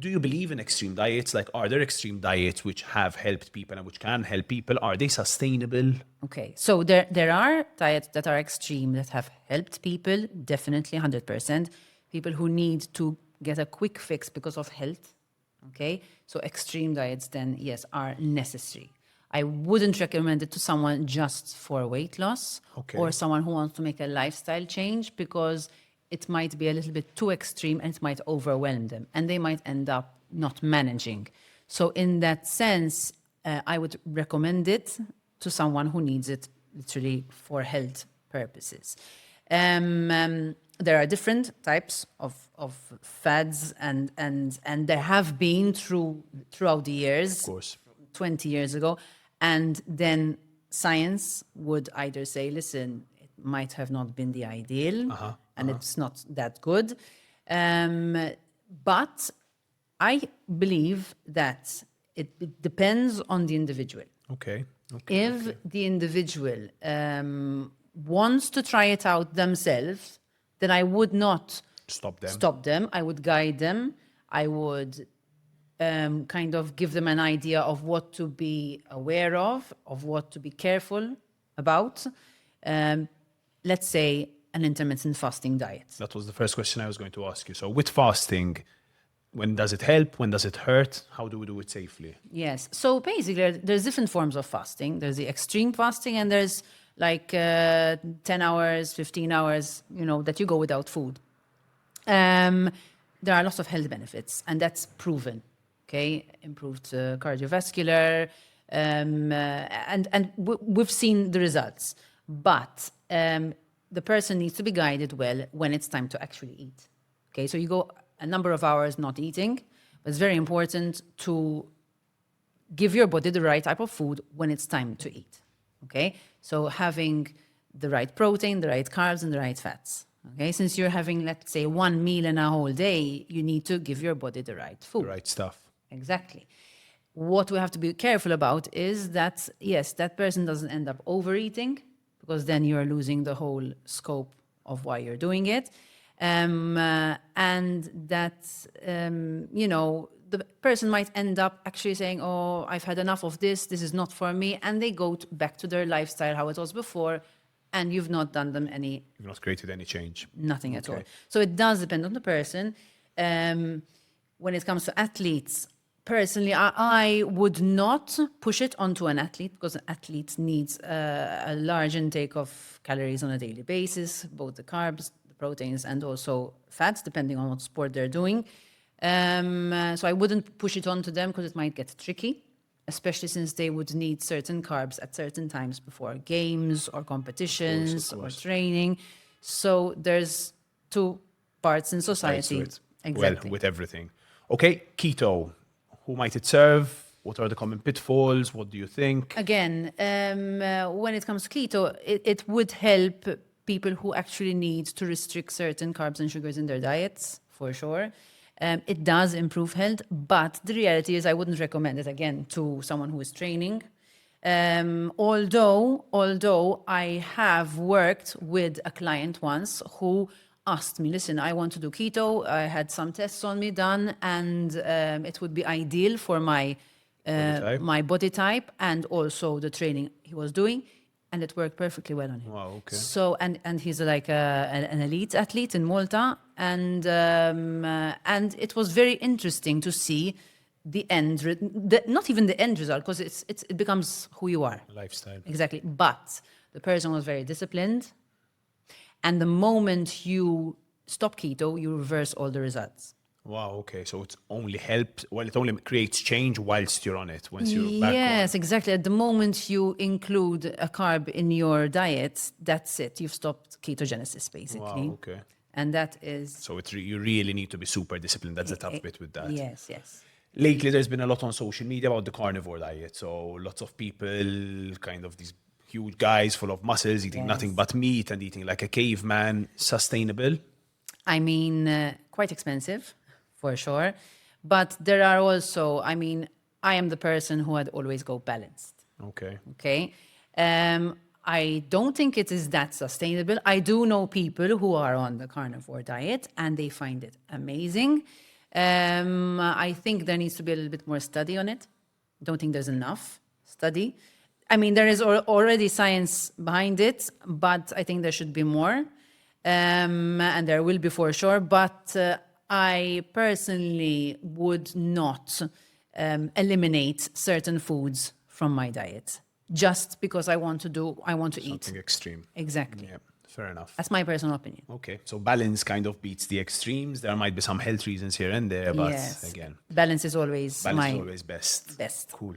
Do you believe in extreme diets? Like, are there extreme diets which have helped people and which can help people? Are they sustainable? Okay, so there are diets that are extreme that have helped people, definitely 100%. People who need to get a quick fix because of health, okay? So extreme diets then, yes, are necessary. I wouldn't recommend it to someone just for weight loss or someone who wants to make a lifestyle change because it might be a little bit too extreme and it might overwhelm them and they might end up not managing. So in that sense, I would recommend it to someone who needs it literally for health purposes. There are different types of fads and there have been throughout the years, Of course. 20 years ago. And then science would either say, listen, it might have not been the ideal and it's not that good. But I believe that it depends on the individual. Okay. If the individual wants to try it out themselves, then I would not Stop them. I would guide them. I would kind of give them an idea of what to be aware of what to be careful about. Let's say an intermittent fasting diet. That was the first question I was going to ask you. So with fasting, when does it help? When does it hurt? How do we do it safely? Yes. So basically, there's different forms of fasting. There's the extreme fasting, and there's like 10 hours, 15 hours, that you go without food. There are lots of health benefits, and that's proven. Okay, improved cardiovascular, and we've seen the results. But the person needs to be guided well when it's time to actually eat. Okay, so you go a number of hours not eating, but it's very important to give your body the right type of food when it's time to eat. Okay, so having the right protein, the right carbs, and the right fats. Okay, since you're having, let's say, one meal in a whole day, you need to give your body the right food. The right stuff. Exactly. What we have to be careful about is that, yes, that person doesn't end up overeating, because then you're losing the whole scope of why you're doing it. And that, the person might end up actually saying, oh, I've had enough of this is not for me. And they go back to their lifestyle, how it was before, and you've not done them any... You've not created any change. Nothing at all. So it does depend on the person. When it comes to athletes, personally, I would not push it onto an athlete, because an athlete needs a large intake of calories on a daily basis, both the carbs, the proteins, and also fats, depending on what sport they're doing. So I wouldn't push it onto them because it might get tricky, especially since they would need certain carbs at certain times before games or competitions or training. So there's two parts in society. Exactly. Well, with everything. Okay, keto. Who might it serve? What are the common pitfalls? What do you think? Again, when it comes to keto, it would help people who actually need to restrict certain carbs and sugars in their diets, for sure. It does improve health, but the reality is I wouldn't recommend it, again, to someone who is training. Although I have worked with a client once who asked me, listen, I want to do keto. I had some tests on me done, and it would be ideal for my body type and also the training he was doing. And it worked perfectly well on him. Wow, okay. So, and he's like an elite athlete in Malta. And it was very interesting to see the end, not even the end result, because it becomes who you are. Lifestyle. Exactly. But the person was very disciplined. And the moment you stop keto, you reverse all the results. Wow, okay. So it only helps, it only creates change whilst you're on it, once you're back on. Yes, exactly. At the moment you include a carb in your diet, that's it. You've stopped ketogenesis, basically. Wow, okay. And that is... So you really need to be super disciplined. That's the tough bit with that. Yes. Lately, there's been a lot on social media about the carnivore diet. So lots of people, kind of these huge guys full of muscles, eating nothing but meat and eating like a caveman. Sustainable? I mean, quite expensive, for sure. But there are also, I am the person who had always go balanced. Okay. I don't think it is that sustainable. I do know people who are on the carnivore diet and they find it amazing. I think there needs to be a little bit more study on it. Don't think there's enough study. I mean, there is already science behind it, but I think there should be more. And there will be for sure. But I personally would not eliminate certain foods from my diet just because I want to eat. Something extreme. Exactly. Yeah, fair enough. That's my personal opinion. Okay, so balance kind of beats the extremes. There might be some health reasons here and there, but Yes. again, Balance is always balance is my always best. best. Cool.